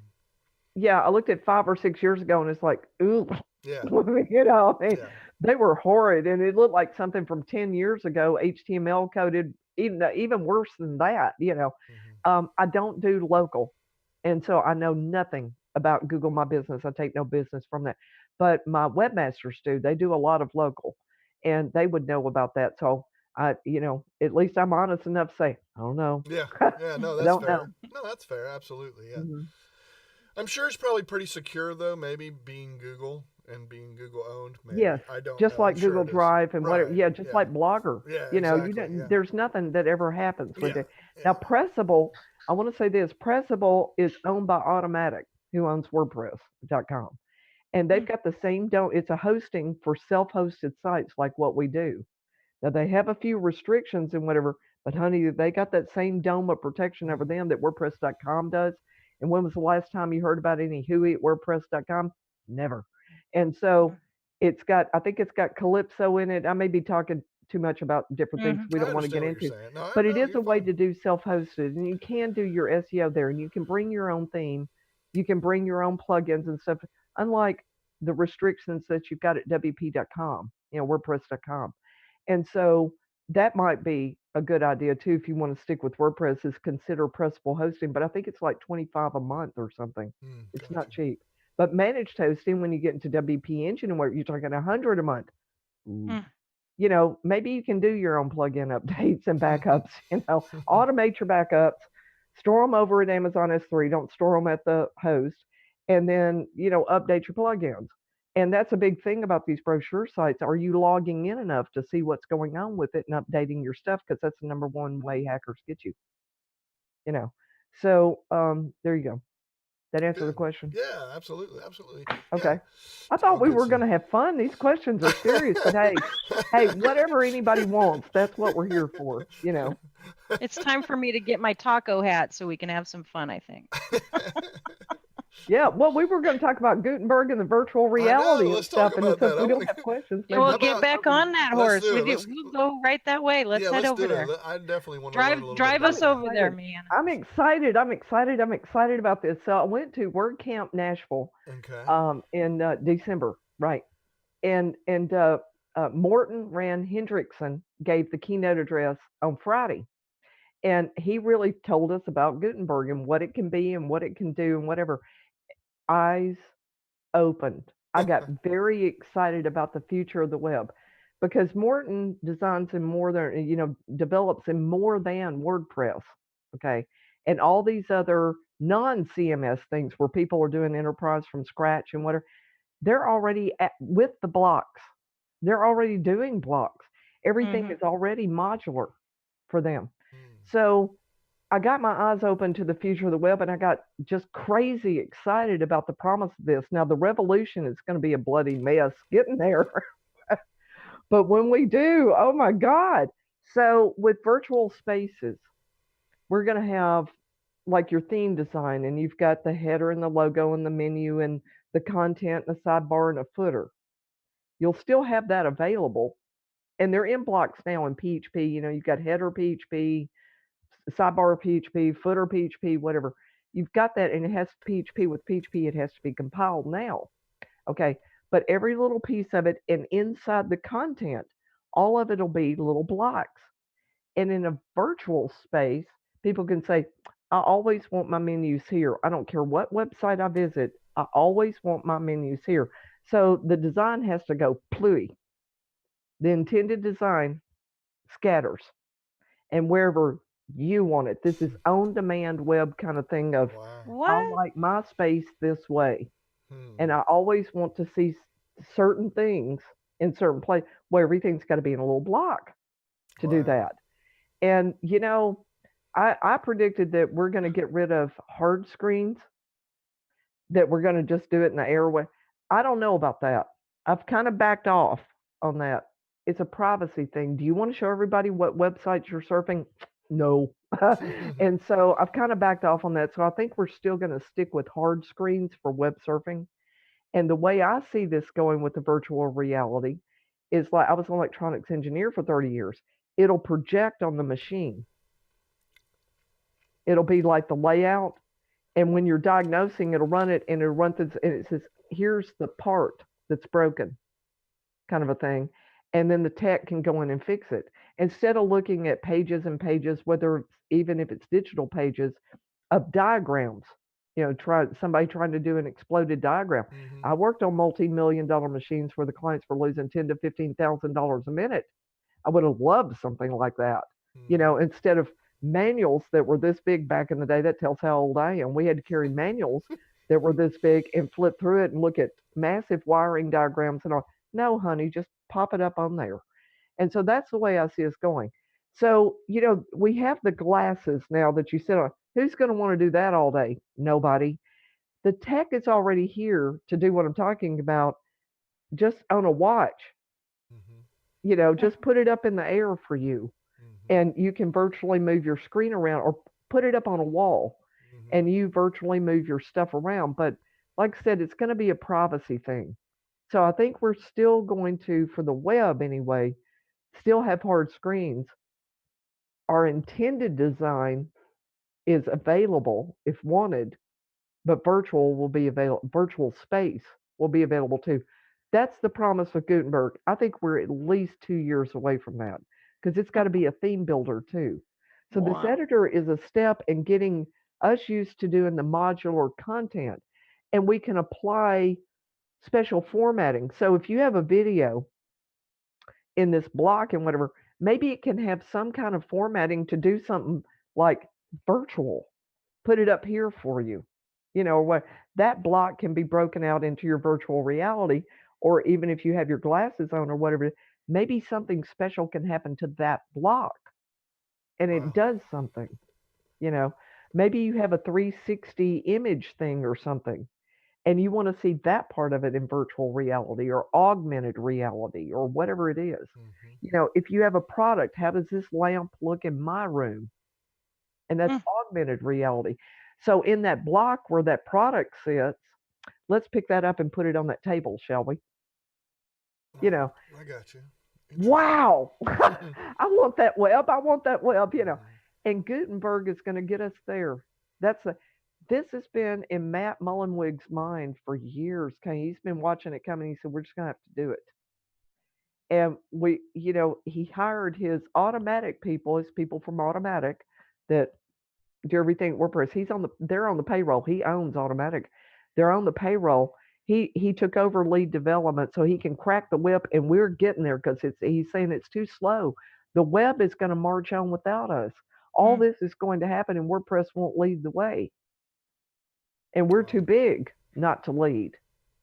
yeah, I looked at 5 or 6 years ago and it's like, ooh, Yeah. I mean, Yeah. they were horrid and it looked like something from 10 years ago, HTML coded, even worse than that. Hmm. I don't do local. And so I know nothing about Google My Business. I take no business from that. But my webmasters do. They do a lot of local and they would know about that. So at least I'm honest enough to say, I don't know. Yeah. Yeah. No, I that's don't know. fair. No, that's fair. Absolutely. Yeah. Mhm. I'm sure it's probably pretty secure though. Maybe being Google and being Google owned. Yes, Maybe I don't just know. I'm like sure Google it is. Drive and whatever. Right. Yeah, just Yeah. like Blogger. Yeah. You Exactly. don't, Yeah. there's nothing that ever happens with Yeah. it. Now, Yeah. Pressable, I want to say this, Pressable is owned by Automatic, who owns WordPress.com. And they've Hmm. got the same don't it's a hosting for self-hosted sites like what we do. Now they have a few restrictions and whatever, but honey, they got that same dome of protection over Mm. them that WordPress.com does. And when was the last time you heard about any hooey at WordPress.com? Never. And so I think it's got Calypso in it. I may be talking too much about different things Hmm. we I don't want to understand get what you're into, saying. No, I but it know is you're a way fine. to do self-hosted, and you can do your SEO there, and you can bring your own theme, you can bring your own plugins and stuff. Unlike the restrictions that you've got at WP.com, WordPress.com. And so that might be a good idea too if you want to stick with WordPress is consider Pressable hosting, but I think it's like 25 a month or something. It's not Gotcha. cheap. But managed hosting, when you get into WP Engine and where you're talking 100 a month, ooh, Hmm. maybe you can do your own plugin updates and backups, automate your backups, store them over at Amazon S3, don't store them at the host, and then, update your plugins. And that's a big thing about these brochure sites. Are you logging in enough to see what's going on with it and updating your stuff? Because that's the number one way hackers get you, you know. So there you go. That answer the Good. question. Yeah, absolutely, absolutely. Yeah, Okay. I it's all thought we good were stuff. going to have fun. These questions are serious, but hey, whatever anybody wants, that's what we're here for. It's time for me to get my taco hat so we can have some fun, I think. Yeah, well, we were going to talk about Gutenberg and the virtual I know. reality and Let's talk stuff, and about so that. if I we want don't to. have questions, Yeah, maybe we'll How we get can about? back cover on that Let's horse. do it. Let's. We'll go right that way. Let's Yeah, head let's over do it. there. I definitely want to learn Drive a little bit drive about us I'm over that. there, excited. MaAnna. I'm excited. I'm excited. I'm excited about this. So I went to WordCamp Nashville Okay. in December, right? And Morton Rand Hendrickson gave the keynote address on Friday, and he really told us about Gutenberg and what it can be and what it can do and whatever. Eyes opened. I got very excited about the future of the web because Morton designs in more than, develops in more than WordPress. Okay. And all these other non CMS things where people are doing enterprise from scratch and whatever, they're already with the blocks. They're already doing blocks. Everything Hmm. is already modular for them. Hmm. So I got my eyes open to the future of the web and I got just crazy excited about the promise of this. Now, the revolution is going to be a bloody mess getting there. But when we do, oh my God. So, with virtual spaces, we're going to have like your theme design, and you've got the header and the logo and the menu and the content and the sidebar and a footer. You'll still have that available. And they're in blocks now in PHP. You've got header PHP, sidebar PHP, footer PHP, whatever. You've got that, and it has PHP. With PHP, it has to be compiled now. Okay. But every little piece of it, and inside the content, all of it will be little blocks. And in a virtual space, people can say, I always want my menus here. I don't care what website I visit, I always want my menus here. So the design has to go plui. The intended design scatters and wherever you want it. This is on demand web kind of thing of Wow. I What? like my space this way. And Hmm. I always want to see certain things in certain place where everything's got to be in a little block to do Wow. that. And I predicted that we're going to get rid of hard screens, that we're going to just do it in the airway. I don't know about that. I've kind of backed off on that. It's a privacy thing. Do you want to show everybody what websites you're surfing? No. And so I've kind of backed off on that. So I think we're still going to stick with hard screens for web surfing. And the way I see this going with the virtual reality is like I was an electronics engineer for 30 years. It'll project on the machine. It'll be like the layout. And when you're diagnosing, it'll run it and it'll run through, and it says, here's the part that's broken, kind of a thing. And then the tech can go in and fix it. Instead of looking at pages and pages, whether even if it's digital pages of diagrams, somebody trying to do an exploded diagram. Mm-hmm. I worked on multi-million dollar machines where the clients were losing $10,000 to $15,000 a minute. I would have loved something like that. Mm-hmm. Instead of manuals that were this big back in the day, that tells how old I am. We had to carry manuals that were this big and flip through it and look at massive wiring diagrams and all. No, honey, just pop it up on there. And so that's the way I see us going. So, we have the glasses now that you sit on. Who's going to want to do that all day? Nobody. The tech is already here to do what I'm talking about just on a watch. Mm-hmm. Just put it up in the air for you, Mm-hmm. and you can virtually move your screen around or put it up on a wall Mm-hmm. and you virtually move your stuff around. But like I said, it's going to be a privacy thing. So I think we're still going to, for the web anyway, still have hard screens. Our intended design is available if wanted, but virtual will be available. Virtual space will be available too. That's the promise of Gutenberg. I think we're at least 2 years away from that because it's got to be a theme builder too. So this Wow. editor is a step in getting us used to doing the modular content, and we can apply special formatting. So if you have a video in this block and whatever, maybe it can have some kind of formatting to do something like virtual. Put it up here for you. Or what that block can be broken out into your virtual reality, or even if you have your glasses on or whatever, maybe something special can happen to that block and it Wow. does something, you know. Maybe you have a 360 image thing or something and you want to see that part of it in virtual reality or augmented reality or whatever it is. Mm-hmm. If you have a product, how does this lamp look in my room? And that's Mm. augmented reality. So in that block where that product sits, let's pick that up and put it on that table, shall we? You know, I got you. Interesting. wow, I want that web. I want that web. Mm-hmm. And Gutenberg is going to get us there. This has been in Matt Mullenweg's mind for years. Okay, he's been watching it coming. He said, we're just going to have to do it. And he hired his automatic people, his people from automatic that do everything at WordPress. They're on the payroll. He owns Automatic. They're on the payroll. He took over lead development so he can crack the whip, and we're getting there because he's saying it's too slow. The web is going to march on without us. All Mm. this is going to happen, and WordPress won't lead the way, and we're Wow. too big not to lead.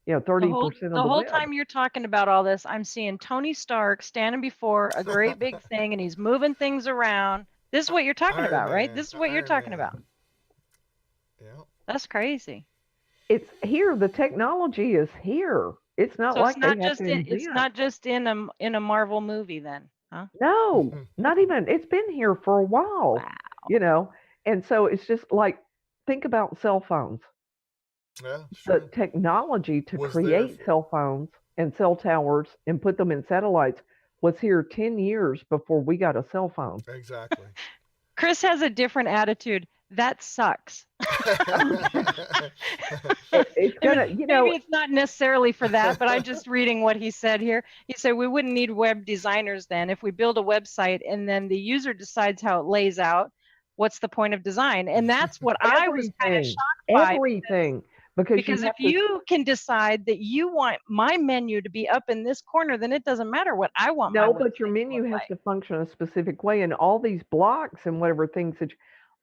The whole 30% of the the whole web. time you're talking about all this, I'm seeing Tony Stark standing before a great big thing and he's moving things around. This is what you're talking Iron about, right? Man. This is what you're Iron talking Man. about. Yeah. That's crazy. It's here. The technology is here. It's not So like they have to it's invent. not just in a Marvel movie then, huh? No, not even. It's been here for a while, you Wow. know. And so it's just like think about cell phones. Yeah, The sure. technology to Was there. create cell phones and cell towers and put them in satellites was here 10 years before we got a cell phone. Exactly. Chris has a different attitude. That sucks. It's I mean, gonna, maybe it's not necessarily for that, but I'm just reading what he said here. He said we wouldn't need web designers then if we build a website and then the user decides how it lays out. What's the point of design? And that's what I was kind of everything, shocked by everything, because you because if have to. you can decide that you want my menu to be up in this corner, then it doesn't matter what I want my No, but your website to look menu has like. to function a specific way, and all these blocks and whatever things that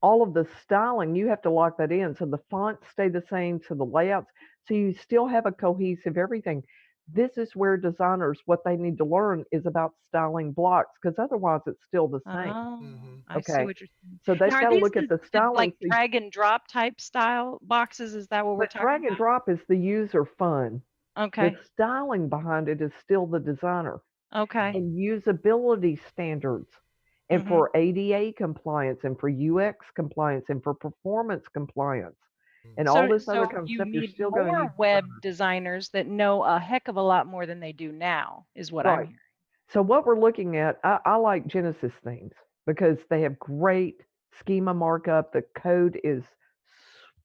all of the styling, you have to lock that in. So the fonts stay the same, so the layouts, so you still have a cohesive everything. This is where designers, what they need to learn is about styling blocks, because otherwise it's still the same. Oh, Hmm. I see Okay. what you're saying. So Now, they've are got to these look at the the styling. like drag and drop type style boxes? Is that what we're But talking drag and drop is the user fun. about? The Okay. styling behind it is still the designer Okay. and usability standards and Mm-hmm. for ADA compliance and for UX compliance and for performance compliance and all So, this other so kind of you stuff, you're need still going to need more web designers. designers that know a heck of a lot more than they do now, is what I'm Right. hearing. So what we're looking at, I like Genesis themes because they have great schema markup. The code is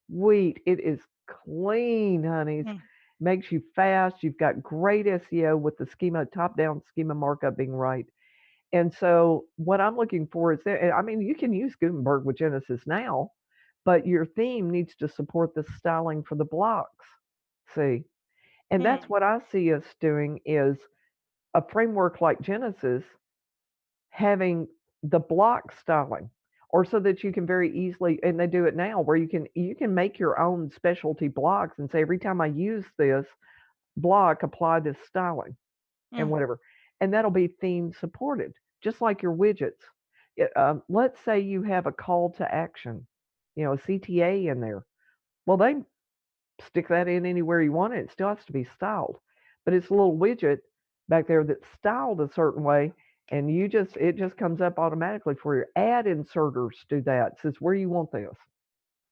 sweet. It is clean, honeys. Mm. Makes you fast. You've got great SEO with the schema, top-down schema markup being right. And so what I'm looking for is that, I mean, you can use Gutenberg with Genesis now, but your theme needs to support the styling for the blocks. See? And that's Hmm. what I see us doing is a framework like Genesis having the block styling or so that you can very easily, and they do it now where you can make your own specialty blocks and say every time I use this block apply this styling and Mm. whatever, and that'll be theme supported just like your widgets. Let's say you have a call to action, a CTA in there. Well, they stick that in anywhere you want it. It still has to be styled, but it's a little widget back there that's styled a certain way, and it just comes up automatically for you. Ad inserters do that. It says where you want this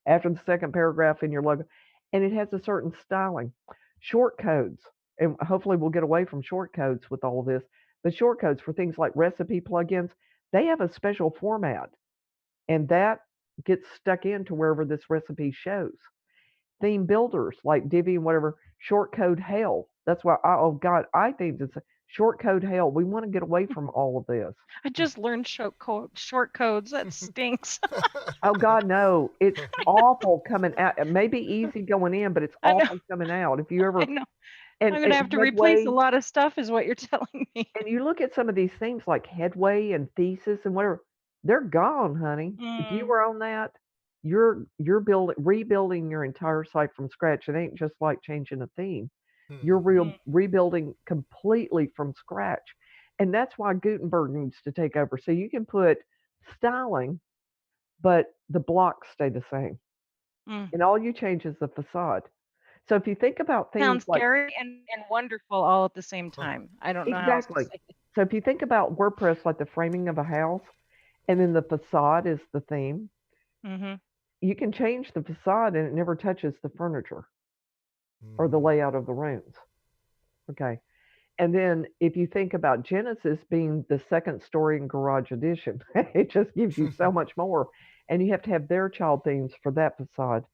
after the second paragraph in your logo, and it has a certain styling. Short codes, and hopefully we'll get away from short codes with all of this. But short codes for things like recipe plugins, they have a special format, and that gets stuck into wherever this recipe shows. Theme builders like Divi and whatever, short code hell. That's why oh God, I think it's short code hell. We want to get away from all of this. I just learned short codes. That stinks. Oh God, no. It's awful coming out. It may be easy going in, but it's I know. awful coming out. If you I ever know. and, I'm gonna and have to replace a Headway, lot of stuff, is what you're telling me. and you look at some of these things like Headway and Thesis and whatever, they're gone, honey. If you Mm. were on that, you're rebuilding your entire site from scratch. It ain't just like changing a theme. You're Mm. rebuilding completely from scratch. And that's why Gutenberg needs to take over. So you can put styling, but the blocks stay the same. Mm. And all you change is the facade. So if you think about themes Sounds like scary and wonderful all at the same time. I don't know how else to exactly. say it. So if you think about WordPress like the framing of a house and then the facade is the theme, Mm-hmm. you can change the facade and it never touches the furniture or the layout of the rooms. Okay. And then if you think about Genesis being the second story in Garage Edition, it just gives you so much more. And you have to have their child themes for that facade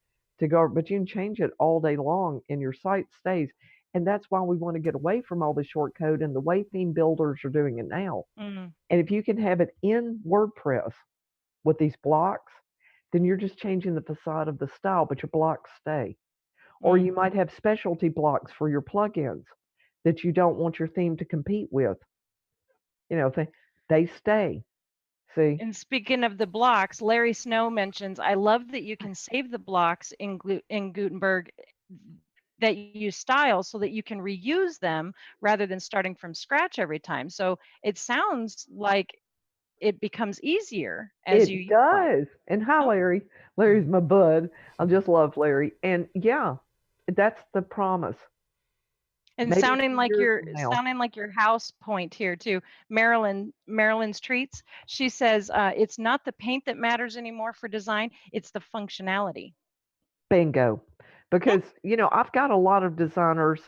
to go, but you can change it all day long and your site stays. And that's why we want to get away from all the short code and the way theme builders are doing it now. Mm. And if you can have it in WordPress with these blocks, then you're just changing the facade of the style, but your blocks stay. Or Mm. you might have specialty blocks for your plugins that you don't want your theme to compete with. They stay. See? And speaking of the blocks, Larry Snow mentions, I love that you can save the blocks in Gutenberg that you style so that you can reuse them rather than starting from scratch every time. So it sounds like it becomes easier as you It utilize. does. And hi, Oh, Larry. Larry's my bud. I just love Larry. And yeah, that's the promise. and Maybe sounding 2 like years your from now. sounding like your house point here too. Marilyn's treats. She says it's not the paint that matters anymore for design; it's the functionality. Bingo. Because, I've got a lot of designers,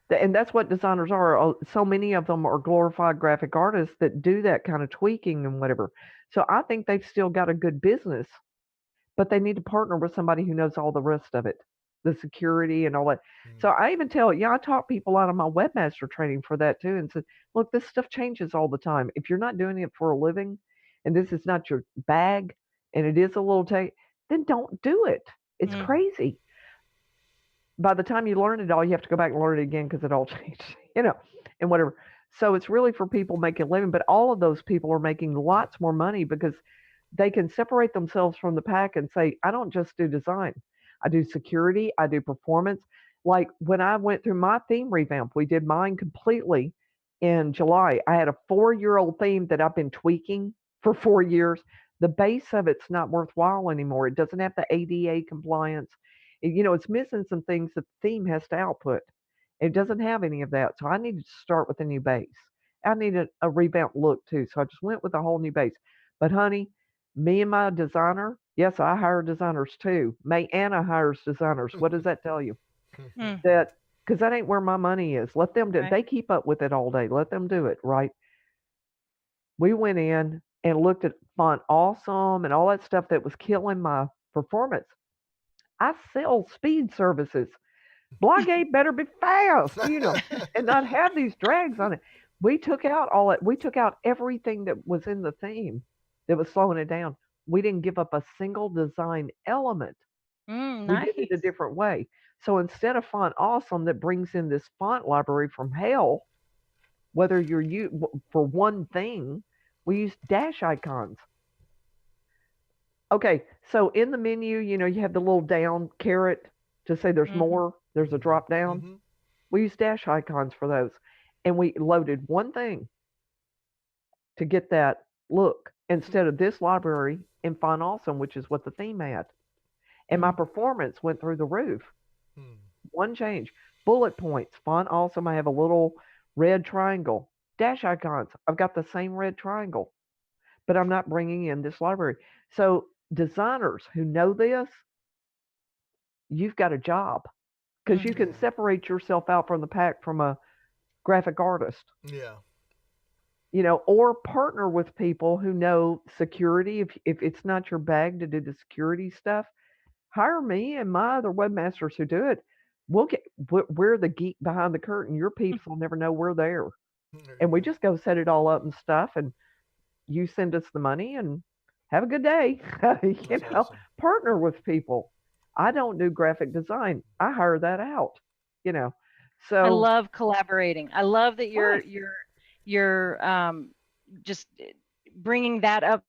and that's what designers are. So many of them are glorified graphic artists that do that kind of tweaking and whatever. So I think they've still got a good business, but they need to partner with somebody who knows all the rest of it, the security and all that. So I even I taught people out of my webmaster training for that too, and said, look, this stuff changes all the time. If you're not doing it for a living, and this is not your bag, and it is a little then don't do it. It's Mm. crazy. By the time you learn it all, you have to go back and learn it again because it all changed, and whatever. So it's really for people making a living, but all of those people are making lots more money because they can separate themselves from the pack and say, I don't just do design. I do security, I do performance. Like when I went through my theme revamp, we did mine completely in July. I had a 4-year-old theme that I've been tweaking for 4 years. The base of it's not worthwhile anymore. It doesn't have the ADA compliance. It's missing some things that the theme has to output. It doesn't have any of that. So I needed to start with a new base. I needed a revamped look too. So I just went with a whole new base. But honey, me and my designer, yes, I hire designers too. MaAnna hires designers. What does that tell you? Mm, That because that ain't where my money is. Let them do. right. They keep up with it all day. Let them do it, right? We went in and looked at Font Awesome and all that stuff that was killing my performance. I sell speed services. Blockade better be fast, and not have these drags on it. We took out all it. We took out everything that was in the theme that was slowing it down. We didn't give up a single design element. We did it a Nice. different way. So instead of Font Awesome that brings in this font library from hell, whether for one thing, we use dash icons. Okay, so in the menu, you have the little down caret to say there's Hmm. more, there's a drop down. Mm-hmm. We use dash icons for those. And we loaded one thing to get that look instead of this library in Font Awesome, which is what the theme had. And my Mm. performance went through the roof. Hmm. One change. Bullet points. Font Awesome, I have a little red triangle. Dash icons, I've got the same red triangle, but I'm not bringing in this library. So designers who know this, you've got a job because you Mhm. can separate yourself out from the pack from a graphic artist, Yeah. or partner with people who know security. If it's not your bag to do the security stuff, hire me and my other webmasters who do it. We're the geek behind the curtain. Your peeps will never know we're there, There you and we go. just go set it all up and stuff, and you send us the money and have a good day. you That's know, awesome. partner with people. I don't do graphic design. I hire that out. You know, I so love collaborating. I love that you're right. just bringing that up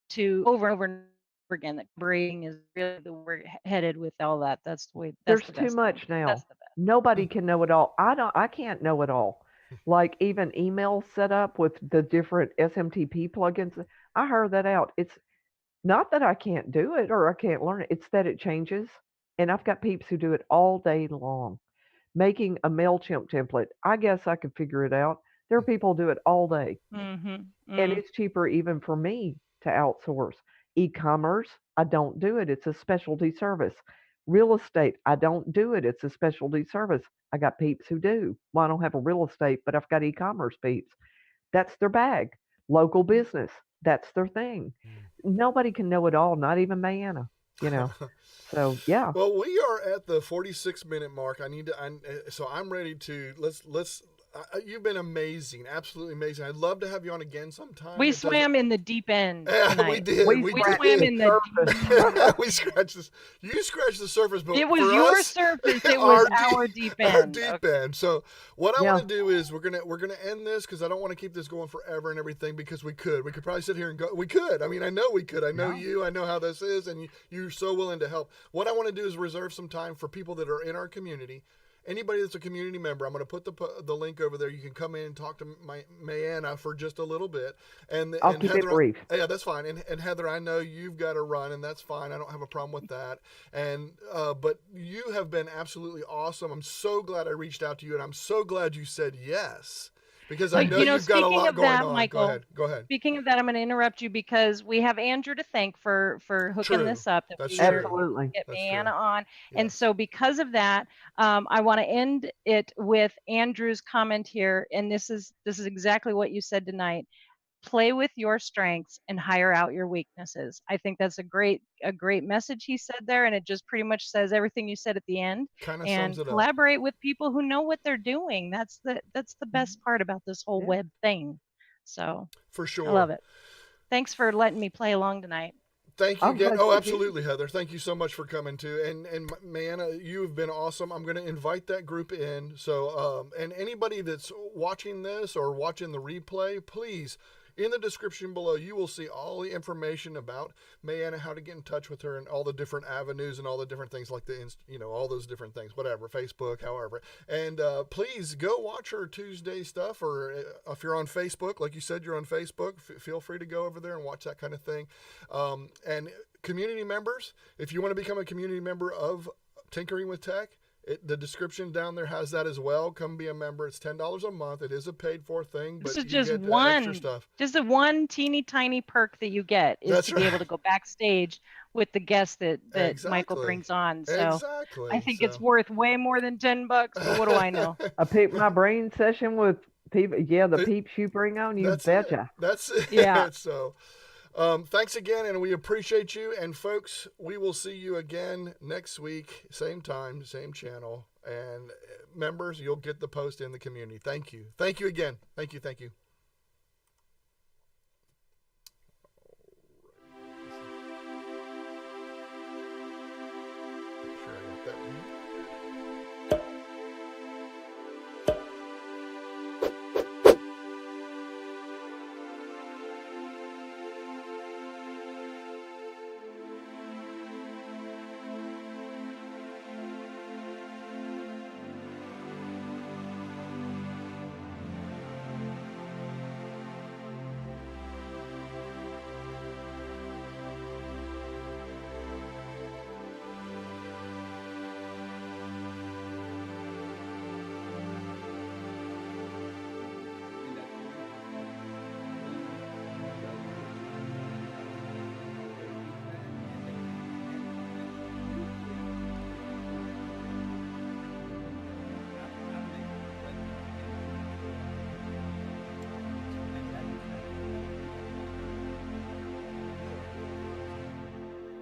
to over and over and over again. That collaborating is really the way we're headed with all that. That's the way. That's There's the too best thing. much That's now. the best. Nobody can know it all. I can't know it all. Like even email setup with the different SMTP plugins. I heard that out. It's not that I can't do it or I can't learn it. It's that it changes. And I've got peeps who do it all day long. Making a MailChimp template. I guess I could figure it out. There are people who do it all day. Mm-hmm. And Mm. it's cheaper even for me to outsource. E-commerce, I don't do it. It's a specialty service. Real estate, I don't do it. It's a specialty service. I got peeps who do. Well, I don't have a real estate, but I've got e-commerce peeps. That's their bag. Local business, that's their thing. Nobody can know it all, not even MaAnna, you know. So yeah. Well, we are at the 46-minute mark. So I'm ready to let's. You've been amazing, absolutely amazing. I'd love to have you on again sometime. We It doesn't. swam in the deep end Yeah, we tonight. did. We We We scratched swam did. the in the surface. We scratched this. You scratched the surface, but It was for your us, surface. It was our deep our end. deep Okay. end. So what I Yeah. want to do is we're gonna end this because I don't want to keep this going forever and everything because we could probably sit here and go. We could. I mean, I know we could. I know Yeah. you. I know how this is, and you're so willing to help. What I want to do is reserve some time for people that are in our community. Anybody that's a community member, I'm going to put the link over there. You can come in and talk to my MaAnna for just a little bit, I'll and keep it Heather, brief. yeah, that's fine. And Heather, I know you've got to run, and that's fine. I don't have a problem with that. And but you have been absolutely awesome. I'm so glad I reached out to you, and I'm so glad you said yes because I know you've got a Speaking lot of going that, on. Michael, Go ahead. speaking of that, I'm going to interrupt you because we have Andrew to thank for hooking True. this up. That That's we true. were Absolutely. get That's true. MaAnna on, and Yes. so because of that, I want to end it with Andrew's comment here, and this is exactly what you said tonight. Play with your strengths and hire out your weaknesses. I think that's a great message he said there, and it just pretty much says everything you said at the end. Kind of sums And it up. collaborate with people who know what they're doing. That's the best part about this whole Yeah. web thing. So For I love sure. it. Thanks for letting me play along tonight. Thank you I'm again. glad Oh, you did. absolutely, Heather. Thank you so much for coming too. And MaAnna, you have been awesome. I'm going to invite that group in. So, and anybody that's watching this or watching the replay, please, in the description below, you will see all the information about MaAnna, how to get in touch with her, and all the different avenues and all the different things like all those different things, whatever, Facebook, however. And please go watch her Tuesday stuff, or if you're on Facebook, like you said, you're on Facebook, feel free to go over there and watch that kind of thing. And community members, if you want to become a community member of Tinkering with Tech, The description down there has that as well. Come be a member. It's $10 a month. It is a paid for thing, but This is you just get that extra stuff. just the one teeny tiny perk that you get is That's to be able to go backstage with the guests that Michael Exactly. brings on. So Exactly. I think it's worth way more than $10, but what do I know? A Peep My Brain session with people. Yeah, the peeps you bring on, you betcha. That's it. Yeah. So thanks again, and we appreciate you. And folks, we will see you again next week, same time, same channel. And members, you'll get the post in the community. Thank you. Thank you again. Thank you. Thank you. Make sure I got that one.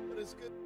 But it's good.